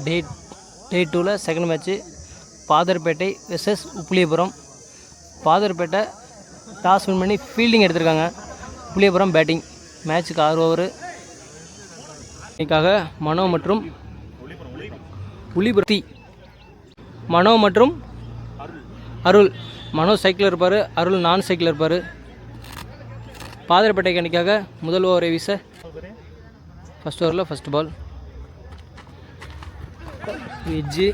டே 2ல் second match Patharpettai versus Uppuliyapuram. Patharpettai toss win பண்ணி fielding எடுத்திருக்காங்க. உப்புளியபுரம் பேட்டிங். மேட்ச்சுக்கு 6 ஓவர். இன்னைக்காக மனோ மற்றும் உளிபுரத்தி மனோ மற்றும் அருள். மனோ சைக்கிளில் இருப்பார், அருள் நான் சைக்கிளில் இருப்பார். பாதர்பேட்டை அணிக்காக முதல் ஓவரை வீச ஃபஸ்ட் ஓவரில் ஃபஸ்ட் பால் எஜ்ஜு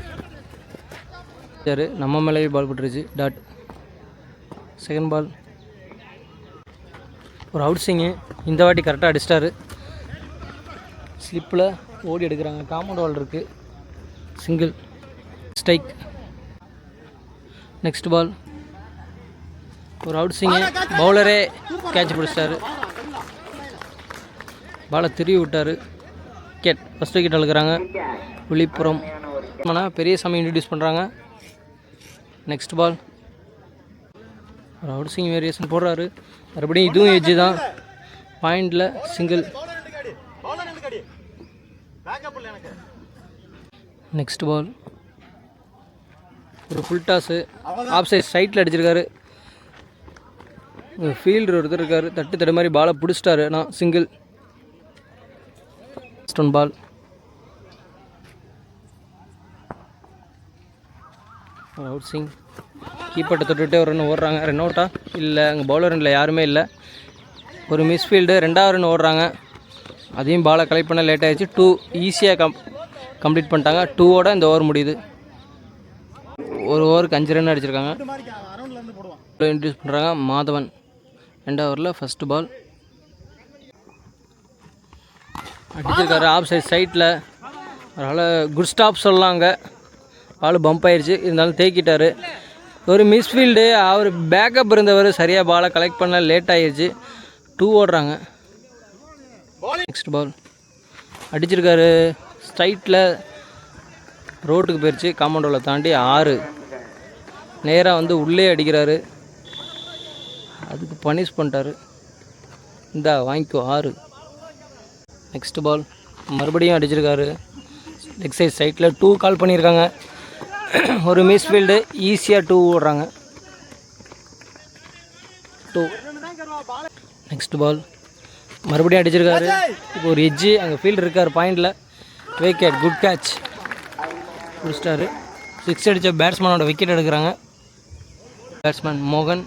நம்ம மேலேயே பால் போட்டுருச்சு. டாட். செகண்ட் பால் ஒரு அவுட் ஸ்விங்கு. இந்த வாட்டி கரெக்டாக அடிச்சிட்டாரு. ஸ்லிப்பில் ஓடி எடுக்கிறாங்க. காம்பவுண்ட் வால் இருக்குது. சிங்கிள். ஸ்ட்ரைக். நெக்ஸ்ட் பால் ஒரு அவுட் ஸ்விங்கு. பவுலரே கேட்ச் பிடிச்சிட்டாரு. பாலை திருவி விட்டார். விக்கெட். ஃபஸ்ட் விக்கெட் அழுக்கிறாங்க விழுப்புரம். பெரிய சாமி இன்ட்ரடியூஸ் பண்ணுறாங்க. நெக்ஸ்ட் பால் ஒரு அவுட் ஸ்விங் வேரியேஷன் போடுறாரு. மறுபடியும் இதுவும் எஜ்ஜு தான். பாயிண்டில் சிங்கிள். நெக்ஸ்ட் பால் ஒரு ஃபுல் டாஸு. ஆஃப் சைட் சைட்டில் அடிச்சிருக்காரு. ஃபீல்டர் ஒருத்தர் இருக்கார். தட்டு மாதிரி பாலை பிடிச்சிட்டாரு. நான் சிங்கிள். ஸ்டோன் பால். ஒரு அவுட் ஸ்விங். கீப்பர்ட்டை தொட்டுகிட்டே ஒரு ரன் ஓடுறாங்க. ரன் அவுட்டா இல்லை, அங்கே பவுலர் ரனில் யாருமே இல்லை. ஒரு மிஸ்ஃபீல்டு. 2வது ரன் ஓடுறாங்க. அதையும் பாலை கலெக்ட் பண்ண லேட் ஆகிடுச்சு. 2 ஈஸியாக கம்ப்ளீட் பண்ணிட்டாங்க. 2ஓட இந்த ஓவர் முடியுது. ஒரு ஓவருக்கு 5 ரன் அடிச்சிருக்காங்க. இன்ட்ரடியூஸ் பண்ணுறாங்க மாதவன். 2வது ஓவரில் ஃபஸ்ட்டு பால் அடிச்சிருக்காரு. ஆஃப் சைட் சைட்டில். அதனால் குட் ஸ்டாப் சொல்லலாங்க. பால் பம்ப் ஆயிடுச்சு. இருந்தாலும் தேக்கிட்டார். ஒரு மிஸ்ஃபீல்டு. அவர் பேக்கப் இருந்தவர் சரியாக பாலை கலெக்ட் பண்ண லேட் ஆகிடுச்சு. 2 ஓடுறாங்க. நெக்ஸ்ட் பால் அடிச்சிருக்காரு. ஸ்ட்ரைட்டில் ரோட்டுக்கு போயிடுச்சு. காம்பவுண்டில் தாண்டி 6. நேராக வந்து உள்ளே அடிக்கிறாரு. அதுக்கு பனிஷ் பண்ணிட்டாரு. இந்தா வாங்கிக்கோ 6. நெக்ஸ்ட் பால் மறுபடியும் அடிச்சிருக்காரு. லெக் சைட் சைட்டில் 2 கால் பண்ணியிருக்காங்க. ஒரு மிஸ்ஃபீல்டு. ஈஸியாக 2 ஓடுறாங்க. 2. நெக்ஸ்ட் பால் மறுபடியும் அடிச்சிருக்காரு. இப்போ ஒரு எஜ்ஜு. அங்கே ஃபீல்டர் இருக்கார் பாயிண்டில். விக்கெட். Good catch பிடிச்சிட்டாரு. 6 அடித்த பேட்ஸ்மேனோட விக்கெட் எடுக்கிறாங்க. பேட்ஸ்மேன் மோகன்.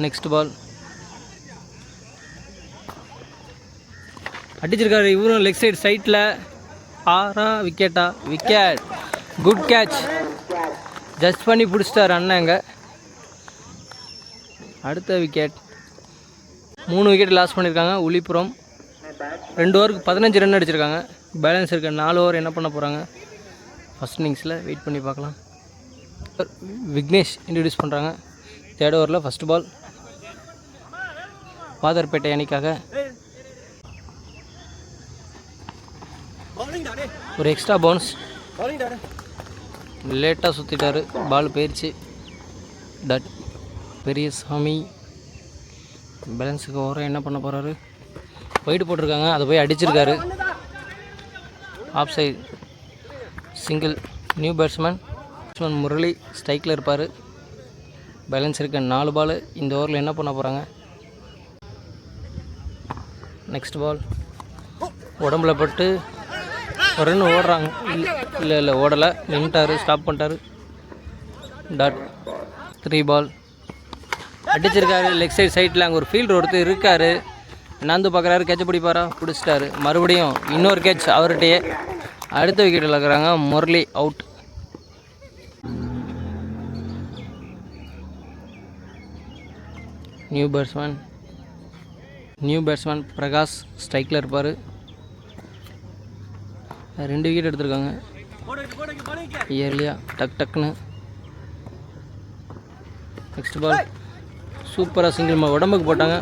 நெக்ஸ்ட் பால் அடிச்சிருக்காரு. இவரும் லெக் சைடு சைட்டில். 6 விக்கெட்டா? விக்கெட். Good catch. ஜஸ்ட் பண்ணி பிடிச்சிட்டார் அண்ணங்க. அடுத்த விக்கெட். 3 விக்கெட் லாஸ் பண்ணியிருக்காங்க விழுப்புரம். 2 ஓவருக்கு 15 ரன் அடிச்சிருக்காங்க. பேலன்ஸ் இருக்க 4 ஓவர் என்ன பண்ண போகிறாங்க ஃபஸ்ட் இன்னிங்ஸில் வெயிட் பண்ணி பார்க்கலாம். விக்னேஷ் இன்ட்ரடியூஸ் பண்ணுறாங்க. 3rd ஓவரில் ஃபஸ்ட் பால் பாதர்பேட்டை அணிக்காக. ஒரு எக்ஸ்ட்ரா பவுன்ஸ். லேட்டாக சுற்றிட்டார். பால் போயிடுச்சு. தட். பெரியசாமி பேலன்ஸுக்கு ஓவராக என்ன பண்ண போகிறாரு? ஒயிட் போட்டிருக்காங்க. அதை போய் அடிச்சிருக்காரு. Off side single. New batsman Murali ஸ்ட்ரைக்கில் இருப்பார். பேலன்ஸ் இருக்க 4 பால். இந்த ஓவரில் என்ன பண்ண போகிறாங்க? நெக்ஸ்ட் பால் உடம்புல பட்டு ஒரு ரன் ஓடுறாங்க. இல்லை ஓடலை. நின்ட்டார். ஸ்டாப் பண்ணிட்டார். டாட். 3 பால் அடிச்சிருக்காரு. லெக் சைட் சைட்டில் அங்கே ஒரு ஃபீல்டர் ஒருத்தர் இருக்கார். என்னாந்து பார்க்குறாரு. கேட்ச பிடிப்பாரா? பிடிச்சிட்டாரு. மறுபடியும் இன்னொரு கேட்ச் அவர்கிட்டயே. அடுத்த விக்கெட்டில் இருக்கிறாங்க. Murali out. New batsman Prakash ஸ்ட்ரைக்கில் இருப்பார். 2 விக்கெட் எடுத்திருக்காங்க இயர்லியாக. டக்குன்னு. நெக்ஸ்ட் பால் சூப்பராக சிங்கிள் உடம்புக்கு போட்டாங்க.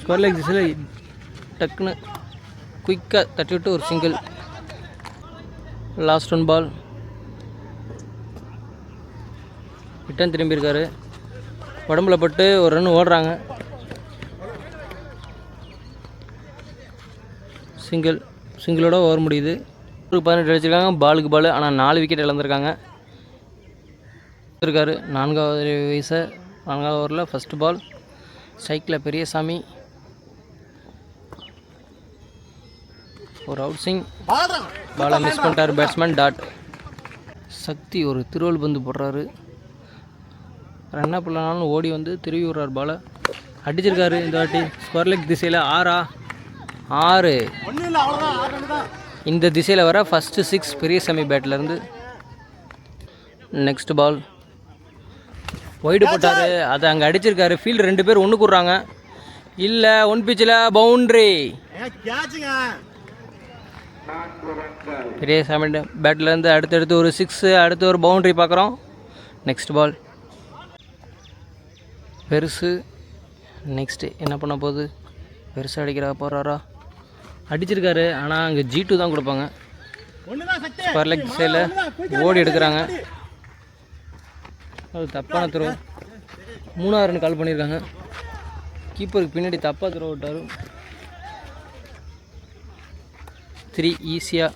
ஸ்கொயர் லெக் திசையில் டக்குன்னு குயிக்காக தட்டி விட்டு ஒரு சிங்கிள். லாஸ்ட் 1 பால். ரிட்டர்ன் திரும்பியிருக்காரு. உடம்புல பட்டு ஒரு ரன் ஓடுறாங்க. சிங்கிளோட ஓவர் முடியுது. ஒரு 18 அடிச்சிருக்காங்க, பாலுக்கு பால். ஆனால் 4 விக்கெட் இழந்திருக்காங்க. இருக்காரு 4வது வயசு 4வது ஓவரில் ஃபஸ்ட்டு பால். ஸ்ட்ரைக்கில் பெரியசாமி. ஒரு அவுட் சிங். பாலை மிஸ் பண்ணிட்டார் பேட்ஸ்மேன். டாட். சக்தி ஒரு திருவள் பந்து போடுறாரு. ரன்அப் இல்லைனாலும் ஓடி வந்து திருவி விடுறார் பாலை. அடிச்சிருக்காரு இந்த வாட்டி. ஸ்கொயர் லெக் திசையில் 6. இந்த திசையில் வர ஃபஸ்ட்டு 6 பெரியசாமி பேட்லேருந்து. நெக்ஸ்ட் பால் ஒய்டு போட்டார். அதை அங்கே அடிச்சிருக்காரு. ஃபீல்டு 2 பேர் ஒன்று கூடுறாங்க. இல்லை, ஒன் பிச்சில் பவுண்ட்ரி. பெரியசாமி பேட்லேருந்து அடுத்தடுத்து ஒரு 6, அடுத்து ஒரு பவுண்ட்ரி பார்க்குறோம். நெக்ஸ்ட் பால் பெருசு. நெக்ஸ்ட்டு என்ன பண்ண போகுது? பெருசாக அடிக்கிறா போகிறாரா? அடிச்சிருக்காரு. ஆனால் அங்கே G2 தான் கொடுப்பாங்க. ஸ்கொயர் லெக் திசையில் ஓடி எடுக்கிறாங்க. அது தப்பான த்ரோ. 3வது ரன் கால் பண்ணியிருக்காங்க. கீப்பருக்கு பின்னாடி தப்பாக த்ரோ விட்டார். 3 ஈஸியாக.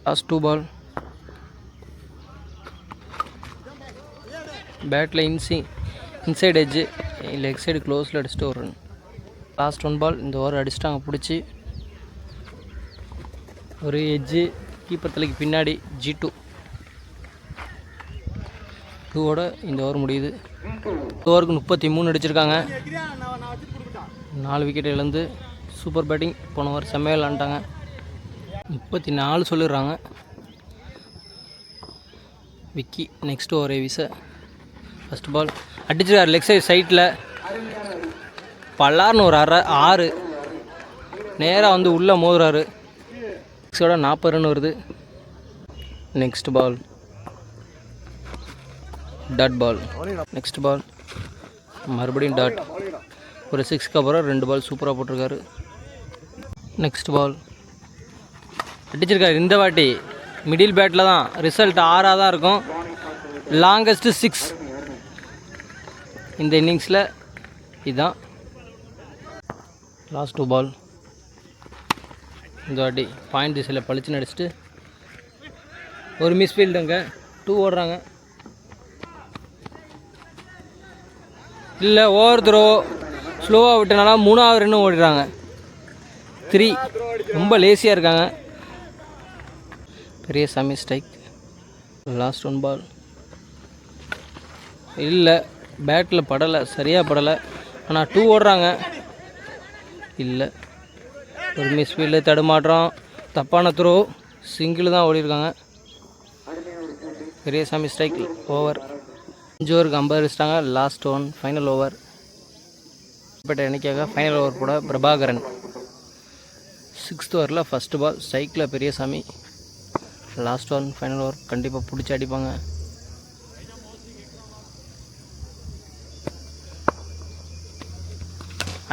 Last 2 ball. பேட்டில் இன்சைட் எட்ஜு, லெக் சைடு க்ளோஸில் அடிச்சுட்டு ஒரு ரன். லாஸ்ட் 1 பால். இந்த ஓவர் அடிச்சுட்டாங்க பிடிச்சி. ஒரு எட்ஜு கீப்பர் தலைக்கு பின்னாடி G2. 2ஓட இந்த ஓவர் முடியுது. ஓவருக்கு 33 அடிச்சிருக்காங்க. 4 விக்கெட் இழந்து சூப்பர் பேட்டிங். போன ஓவர் செம்மையாக விளாண்டாங்க. 34 சொல்லிடுறாங்க. விக்கி நெக்ஸ்ட் ஓவரே வீச. ஃபஸ்ட் பால் அடிச்சிருக்காரு லெக் சைடில். பல்லார்னு ஒரு 6 நேராக வந்து உள்ளே மோதுறாரு. 6ஓட 40 ரன் வருது. Next ball dot ball. Next ball மறுபடியும் டாட். ஒரு 6க்கு அப்புறம் 2 பால் சூப்பராக போட்டிருக்காரு. நெக்ஸ்ட் பால் அடிச்சிருக்காரு. இந்த வாட்டி மிடில் பேட்டில் தான். ரிசல்ட் 6ஆக தான் இருக்கும். லாங்கஸ்ட்டு 6 இந்த இன்னிங்ஸில். இதுதான் லாஸ்ட் 2 பால். இந்த வாட்டி பாயிண்ட் திசையில் பளிச்சுன்னு அடிச்சுட்டு ஒரு மிஸ்ஃபீல்டுங்க. 2 ஓடுறாங்க. இல்லை, ஓவர் த்ரோ ஸ்லோவாக விட்டனால 3வது ரன்னும் ஓடிடுறாங்க. 3. ரொம்ப லேசியாக இருக்காங்க. பெரியசாமி ஸ்ட்ரைக். லாஸ்ட் 1 பால். இல்லை, பேட்டில் படலை, சரியாக படலை. ஆனால் 2 ஓடுறாங்க. இல்லை, ஒரு மிஸ்ஃபீல்டு, தடுமாற்றம், தப்பான த்ரோ, சிங்கிள் தான் ஓடிருக்காங்க. பெரியசாமி ஸ்ட்ரைக். ஓவர் 5 ஓவருக்கு 50 அடிச்சிட்டாங்க. Last 1 final over. இப்போட்ட எண்ணிக்கையாக ஃபைனல் ஓவர் போட பிரபாகரன். 6th ஓவரில் ஃபஸ்ட்டு பால். ஸ்ட்ரைக்கில் பெரியசாமி. Last 1 final over. கண்டிப்பாக பிடிச்சி அடிப்பாங்க.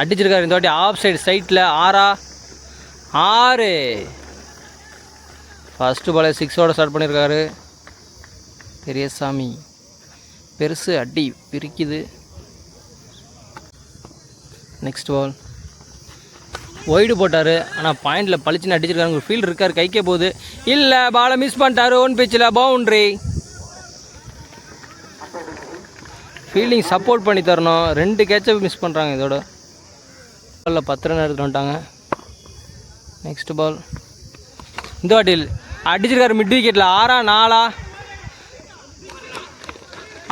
அடிச்சிருக்காரு இந்த வாட்டி ஆஃப் சைடு சைட்டில். 6. ஃபஸ்ட்டு பாலை 6ஓட ஸ்டார்ட் பண்ணியிருக்காரு பெரியசாமி. பெருசு அடி பிரிக்குது. நெக்ஸ்ட் பால் ஒய்டு போட்டார். ஆனால் பாயிண்டில் பளிச்சுன்னு அடிச்சிருக்காரு. ஒரு ஃபீல்டு இருக்கார், கைக்கே போகுது. இல்லை, பாலை மிஸ் பண்ணிட்டாரு. ஒன் பிச்சில் பவுண்ட்ரி. ஃபீல்டிங் சப்போர்ட் பண்ணி தரணும். 2 கேட்சை மிஸ் பண்ணுறாங்க. இதோட பாலில் 10 ரன் எடுத்துகிட்டு வந்துட்டாங்க. நெக்ஸ்ட் பால் இந்த வாட்டி அடிச்சிருக்காரு மிட் விக்கெட்டில். 6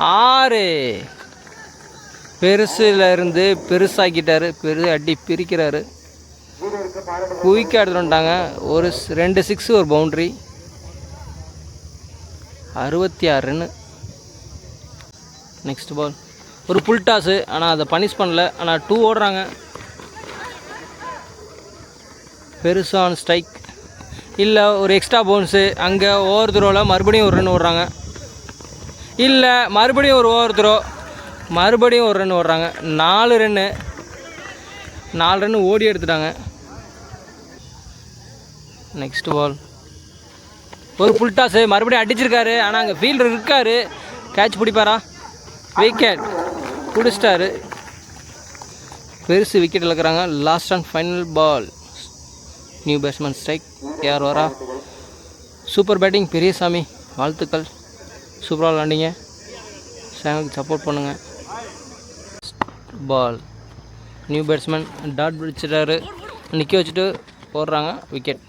6 பெருசில் இருந்து பெருசாக்கிட்டார். அடி பிரிக்கிறாரு. குயிக்காக எடுத்துகிட்டு வந்துட்டாங்க. ஒரு 2 6 ஒரு பவுண்ட்ரி. 66 ரன்னு. நெக்ஸ்ட் பால் ஒரு புல் டாஸு. ஆனால் அதை பனிஷ் பண்ணல. ஆனால் 2 ஓடுறாங்க. பெருசான் ஸ்ட்ரைக். இல்லை, ஒரு எக்ஸ்ட்ரா பவுன்ஸு. அங்கே ஓவர் த்ரோவில் மறுபடியும் ஒரு ரன் ஓடுறாங்க. இல்லை, மறுபடியும் ஒரு ஓவர் த்ரோ, மறுபடியும் ஒரு ரன் ஓடுறாங்க. 4 ரன்னு ஓடி எடுத்துட்டாங்க. நெக்ஸ்ட் பால் ஒரு புல் டாஸு. மறுபடியும் அடிச்சிருக்காரு. ஆனால் அங்கே ஃபீல்டர் இருக்கார். கேட்ச் பிடிப்பாரா? விக்கெட் பிடிச்சிட்டாரு. பெருசு விக்கெட் இழக்கிறாங்க. Last and final ball. New batsman strike. யார் வரா? சூப்பர் பேட்டிங் பெரியசாமி, வாழ்த்துக்கள், சூப்பராக விளாண்டிங்க, சேனலுக்கு சப்போர்ட் பண்ணுங்கள். பால் நியூ பேட்ஸ்மேன் டாட் பிடிச்சிட்டாரு, நிற்க வச்சுட்டு போடுறாங்க, விக்கெட்.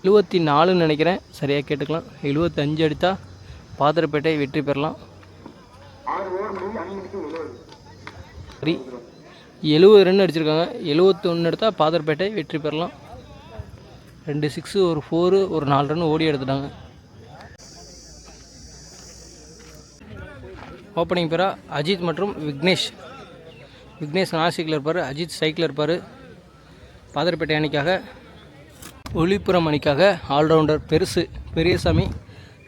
74 நினைக்கிறேன், சரியாக கேட்டுக்கலாம். 75 அடித்தா பாத்திரப்பேட்டை வெற்றி பெறலாம். 70 ரன் அடிச்சிருக்காங்க. 71 எடுத்தால் பாத்திரப்பேட்டை வெற்றி பெறலாம். 2 6 ஒரு 4 ஒரு 4 ரன் ஓடி எடுத்துட்டாங்க. ஓப்பனிங் பேரா அஜித் மற்றும் விக்னேஷ். விக்னேஷ் நாசிக்கில் இருப்பார், அஜித் சைக்கிளில் இருப்பார். பாத்திரப்பேட்டை அணிக்காக, ஒளிப்புறம் அணிக்காக ஆல்ரவுண்டர் பெரியசாமி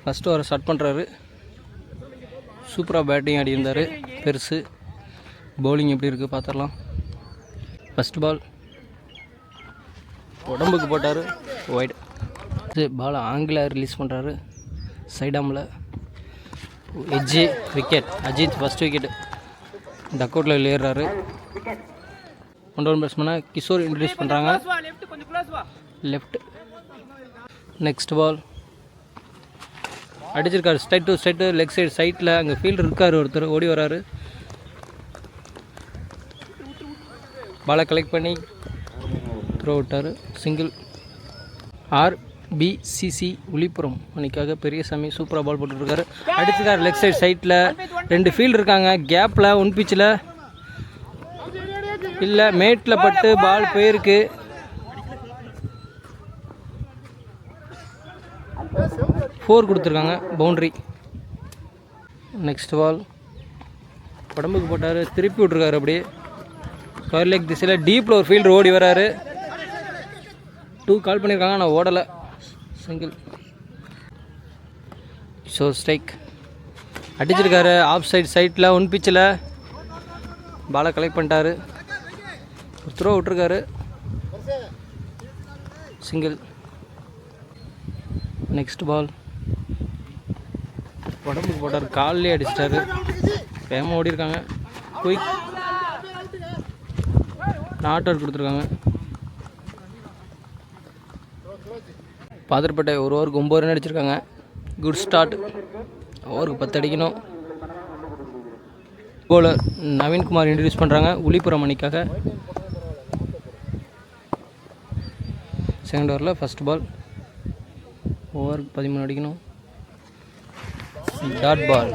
ஃபஸ்ட்டு ஓவரை ஸ்டார்ட் பண்ணுறாரு. சூப்பராக பேட்டிங் ஆடி இருந்தார் பெருசு. பவுலிங் எப்படி இருக்குது பார்த்துடலாம். ஃபஸ்ட் பால் உடம்புக்கு போட்டார், ஒயிட். பாலை ஆங்கிளாக ரிலீஸ் பண்ணுறாரு, சைடாமில் edge, wicket. Ajith first wicket, duck அவுட்டில் விளையாடுறாரு. 1 பேட்ஸ்மேனாக கிஷோர் இன்ட்ரடியூஸ் பண்ணுறாங்க, லெஃப்ட். நெக்ஸ்ட் பால் அடிச்சிருக்காரு, ஸ்ட்ரைட் டு லெக் சைடு சைட்டில். அங்கே ஃபீல்டர் இருக்கார், ஒருத்தர் ஓடி வராரு. பாலை கலெக்ட் பண்ணி த்ரோ விட்டார், சிங்கிள். RBCC விழுப்புரம் அன்றைக்காக பெரியசாமி சூப்பராக பால் போட்டுருக்காரு. அடிச்சிருக்காரு லெக் சைடு சைட்டில். 2 ஃபீல்டு இருக்காங்க, கேப்பில் 1 பிச்சில் இல்லை, மேட்டில் பட்டு பால் போயிருக்கு. ஃபோர் கொடுத்துருக்காங்க, பவுண்ட்ரி. நெக்ஸ்ட் பால் உடம்புக்கு போட்டார், திருப்பி விட்ருக்காரு. அப்படியே ஸ்கொயர் லெக் திசையில் டீப்பில் ஒரு ஃபீல்டர் ஓடி வராரு. 2 கால் பண்ணியிருக்காங்க, ஆனால் ஓடலை, சிங்கிள். So strike. அடிச்சிருக்காரு ஆஃப் சைடு சைட்டில் 1 பிச்சில். பாலை கலெக்ட் பண்ணிட்டாரு, ஒரு த்ரோ விட்ருக்காரு, சிங்கிள். நெக்ஸ்ட் பால் உடம்புக்கு போட்டார், கால்லே அடிச்சிட்டாரு. வேகமாக ஓடி இருக்காங்க, குயிக். நாட் அவுட் கொடுத்துருக்காங்க. பாத்திரப்பேட்டை ஒரு ஓவருக்கு 9 ரன் அடிச்சிருக்காங்க. Good start. ஓவருக்கு 10 அடிக்கணும். பவுலர் நவீன்குமார் இன்ட்ரடியூஸ் பண்ணுறாங்க, விழுப்புரம் அணிக்காக. செகண்ட் ஓவரில் ஃபஸ்ட் பால். ஓவருக்கு 13 அடிக்கணும். Dot ball.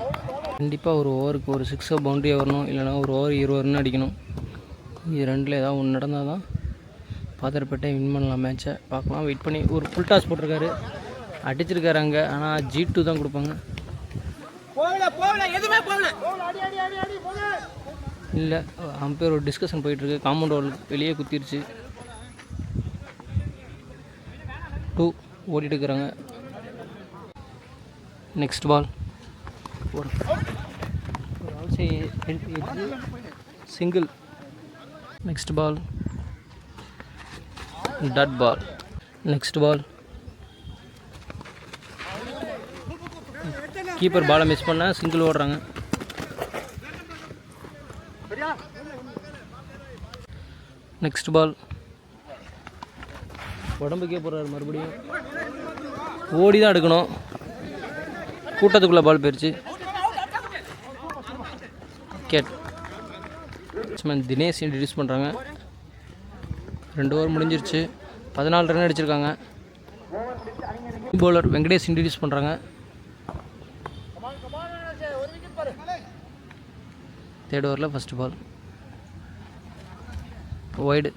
கண்டிப்பாக ஒரு ஓவருக்கு ஒரு 6 பவுண்ட்ரியாக வரணும், இல்லைனா ஒரு ஓவர் 20 ரன் அடிக்கணும். இது ரெண்டில் ஏதாவது ஒன்று நடந்தால் தான் பாத்திரப்பேட்டை வின் பண்ணலாம் மேட்சை. பார்க்கலாம், வெயிட் பண்ணி. ஒரு ஃபுல் டாஸ் போட்டிருக்காரு, அடிச்சிருக்காரு அங்கே, ஆனால் G2 தான் கொடுப்பாங்க. இல்லை, அம்பையர் ஒரு டிஸ்கஷன் போயிட்டுருக்கு. காம்பவுண்ட் வால் வெளியே குத்திருச்சு. 2 ஓடிட்டு இருக்கிறாங்க. நெக்ஸ்ட் பால் ஒரு single. Next ball dot ball. Next ball keeper பாலை மிஸ் பண்ண சிங்கிள் ஓடுறாங்க. நெக்ஸ்ட் பால் உடம்புக்கே போடுறாரு, மறுபடியும் ஓடி தான் எடுக்கணும். கூட்டத்துக்குள்ளே பால் போயிடுச்சு. விக்கெட். தினேஷ் இன்ட்ரடியூஸ் பண்ணுறாங்க. 2 ஓவர் முடிஞ்சிருச்சு, 14 ரன் அடிச்சிருக்காங்க. பவுலர் வெங்கடேஷ் இன்ட்ரடியூஸ் பண்ணுறாங்க. தேர்ட் ஓவரில் ஃபஸ்ட் பால், ஒய்டு.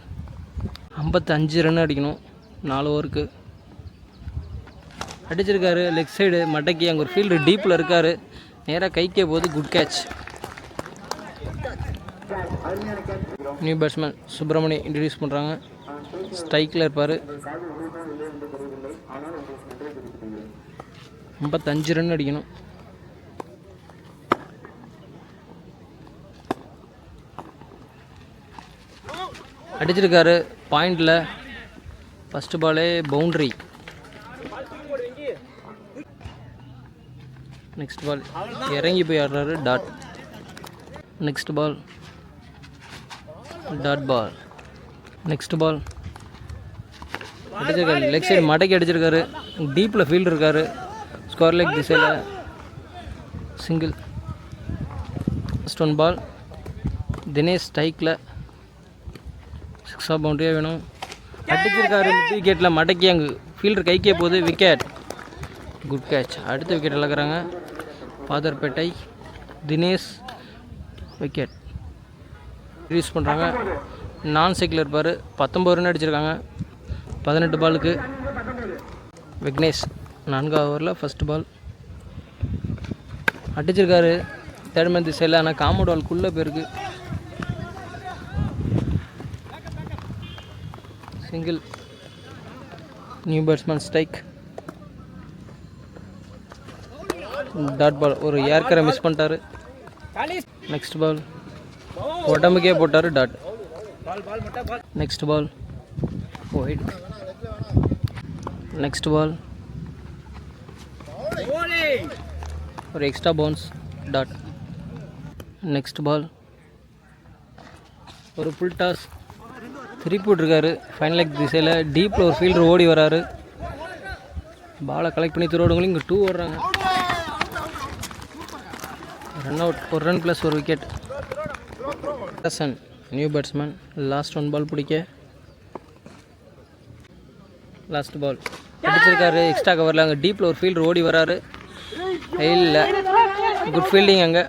55 ரன் அடிக்கணும் 4 ஓவருக்கு. அடிச்சிருக்காரு லெக் சைடு மட்டைக்கு. அங்கே ஒரு ஃபீல்டு டீப்பில் இருக்கார், நேராக கைக்கே போகுது. Good catch. New batsman Subramani introduce பண்ணுறாங்க. ஸ்ட்ரைக்கில் இருப்பார். 55 ரன் அடிக்கணும். அடிச்சிருக்காரு பாயிண்டில். ஃபஸ்ட்டு பாலே பவுண்ட்ரி. நெக்ஸ்ட் பால் இறங்கி போய் ஆடுறாரு, dot. Next ball dot ball. Next ball அடிச்சிருக்காரு லெக் சைடு மடக்கி அடிச்சிருக்காரு. டீப்பில் ஃபீல்டு இருக்கார். ஸ்கொயர் லெக் திசையில் single. First one ball. Dinesh ஸ்ட்ரைக்கில் 6 பவுண்டரியாக வேணும். அடிச்சிருக்காரு விக்கெட்டில் மடக்கி அங்கே ஃபீல்டர் கைக்கே போகுது. விக்கெட். Good catch. அடுத்த wicket இழக்கிறாங்க Padharpettai. Dinesh wicket. Release பண்ணுறாங்க. நான் சைக்கிள் இருப்பார். 19 ரன் அடிச்சிருக்காங்க 18 பாலுக்கு. விக்னேஷ் 4வது ஓவரில் ஃபஸ்ட் பால். அடிச்சிருக்காரு தேர்ட் திசையில். ஆனால் காம்பவுண்ட் வால்குள்ளே போயிருக்கு. Single. New batsman strike. Dot ball. ஒரு ஏர்க்கரை மிஸ் பண்ணிட்டாரு. நெக்ஸ்ட் பால் உடம்புக்கே போட்டார். Dot. Next ball wide. Next ball ஒரு extra bounce. Dot. Next ball ஒரு ஃபுல் டாஸ். திருப்பி விட்ருக்காரு ஃபைனல் லெக் திசையில். டீப்பில் ஒரு ஃபீல்டர் ஓடி வராரு. பாலை கலெக்ட் பண்ணி திருவோடுங்களும் இங்கே 2 ஓடுறாங்க. Run out. ஒரு ரன் ப்ளஸ் ஒரு wicket. Hasan new batsman. Last one ball பிடிக்க. லாஸ்ட் பால் அடிச்சிருக்காரு எக்ஸ்ட்ரா கவரில். அங்கே டீப்பில் ஒரு ஃபீல்டர் ஓடி வராரு. இல்லை குட் ஃபீல்டிங். அங்கே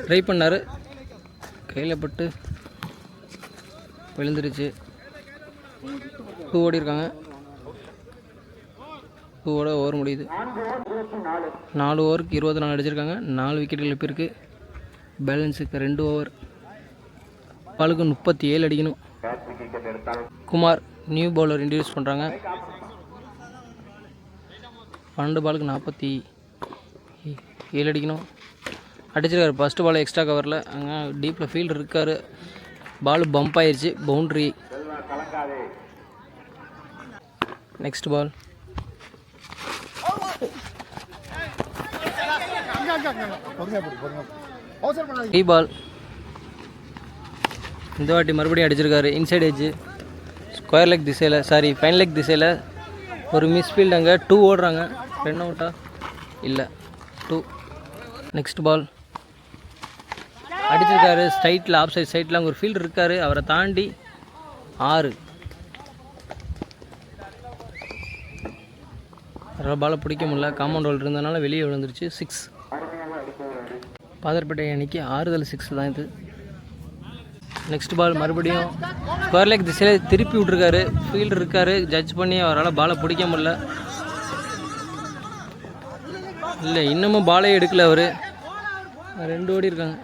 ட்ரை பண்ணார். கையில் பட்டு விழுந்துருச்சு. 2 ஓடி இருக்காங்க. 2 ஓவர் முடியுது. 4 ஓவருக்கு 20 ரன் அடிச்சிருக்காங்க. 4 விக்கெட் இழப்பிருக்கு. பேலன்ஸுக்கு 2 ஓவர். பாலுக்கு 37 அடிக்கணும். குமார் நியூ பவுலர் இன்ட்ரடியூஸ் பண்ணுறாங்க. 12 பாலுக்கு 47 அடிக்கணும். அடிச்சிருக்காரு ஃபஸ்ட்டு பால் எக்ஸ்ட்ரா கவரில். அங்கே டீப்பில் ஃபீல்டு இருக்கார். பால் பம்ப் ஆயிடுச்சு. பவுண்ட்ரி. நெக்ஸ்ட் பால் பால். இந்த வாட்டி மறுபடியும் அடிச்சிருக்காரு இன்சைட் எட்ஜ். ஸ்கொயர் லெக் திசையில் ஃபைனல் லெக் திசையில் ஒரு மிஸ்ஃபீல்டு. அங்கே 2 ஓடுறாங்க. ரன் அவுட்டா இல்லை 2. நெக்ஸ்ட் பால் அடிச்சிருக்காரு ஸ்ட்ரைட்டில். ஆஃப் சைட் சைட்டில் அங்கே ஒரு ஃபீல்டர் இருக்கார். அவரை தாண்டி 6. பாலை பிடிக்க முடியல. காம்பவுண்ட் வால் இருந்ததுனால வெளியே விழுந்துருச்சு. 6. பாதர்பேட்டை அன்னைக்கு 6 6 தான் இது. நெக்ஸ்ட் பால் மறுபடியும் ஸ்கொயர் லெக் திசையில் திருப்பி விட்ருக்காரு. ஃபீல்டர் இருக்கார். ஜட்ஜ் பண்ணி அவரால் பாலை பிடிக்க முடியல. இல்லை இன்னமும் பாலே எடுக்கல அவர். 2 ஓடி இருக்காங்க.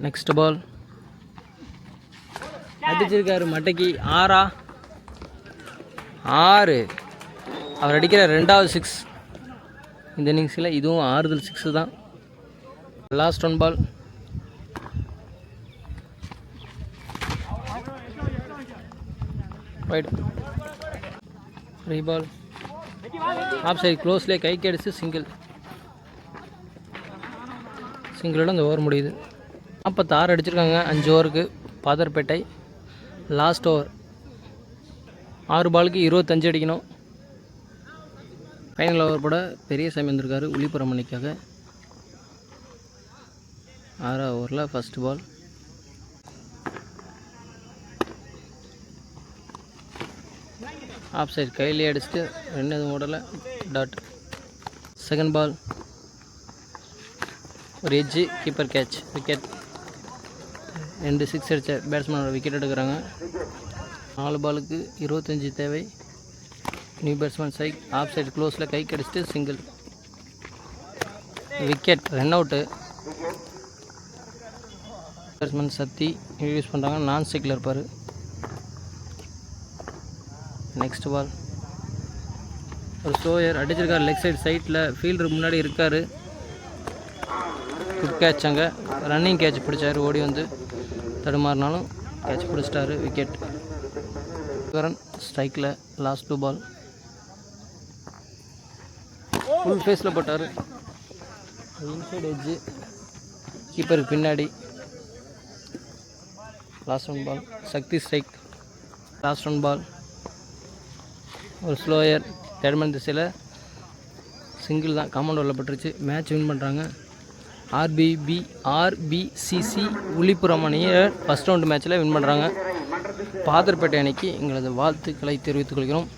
நெக்ஸ்ட் பால் அடிச்சிருக்காரு மட்டைக்கு. 6 அவர் அடிக்கிற 2வது 6 இந்த இன்னிங்ஸில். இதுவும் 6 தான். Last one ball wide. Free ball. Off side க்ளோஸ்லேயே கைக்கு அடிச்சு சிங்கிள். சிங்கிளோட அந்த ஓவர் முடியுது. 46 அடிச்சிருக்காங்க 5 ஓவருக்கு பாதர்பேட்டை. லாஸ்ட் ஓவர் 6 பாலுக்கு 25 அடிக்கணும். ஃபைனல் ஓவர் போட பெரிய சாமி வந்திருக்காரு உளிப்புறம் மணிக்காக. 6வது ஓவரில் ஃபஸ்ட் பால். ஆஃப் சைட் கையிலே அடிச்சுட்டு 2 ஓடலை. டாட். செகண்ட் பால் ஒரு எட்ஜு. Keeper catch. விக்கெட். 2 6 அடித்த பேட்ஸ்மேனோட விக்கெட் எடுக்கிறாங்க. 4 பாலுக்கு 25 தேவை. New batsman strike. Off side க்ளோஸில் கைக்கு அடிச்சுட்டு single. Wicket. Run out. Batsman சத்தி யூஸ் பண்ணுறாங்க. நான் ஸ்ட்ரைக்கில் இருப்பார். நெக்ஸ்ட் பால் ஒரு ஸ்லோயர் அடிச்சிருக்காரு லெக் சைடு சைட்டில். ஃபீல்டர் முன்னாடி இருக்கார். Good catch. அங்கே ரன்னிங் கேட்ச் பிடிச்சார். ஓடி வந்து தடுமாறினாலும் கேட்ச் பிடிச்சிட்டாரு. விக்கெட். கரண் ஸ்ட்ரைக்கில். லாஸ்ட் 2 பால் ஃபுல் ஃபேஸில் போட்டார். Inside edge. கீப்பருக்கு பின்னாடி. Last one ball Sakthi strike. Last one ball ஒரு ஸ்லோயர் தேர்மன் திசையில் சிங்கிள் தான் காம்பவுண்ட் உள்ள பட்டுருச்சு. மேட்ச் வின் பண்ணுறாங்க. ஆர்பிசிசி விழுப்புரம் அணியை ஃபஸ்ட் ரவுண்டு மேட்ச்சில் வின் பண்ணுறாங்க. பாதர்பேட்டை அணிக்கு எங்களது வாழ்த்துக்களை தெரிவித்துக் கொள்கிறோம்.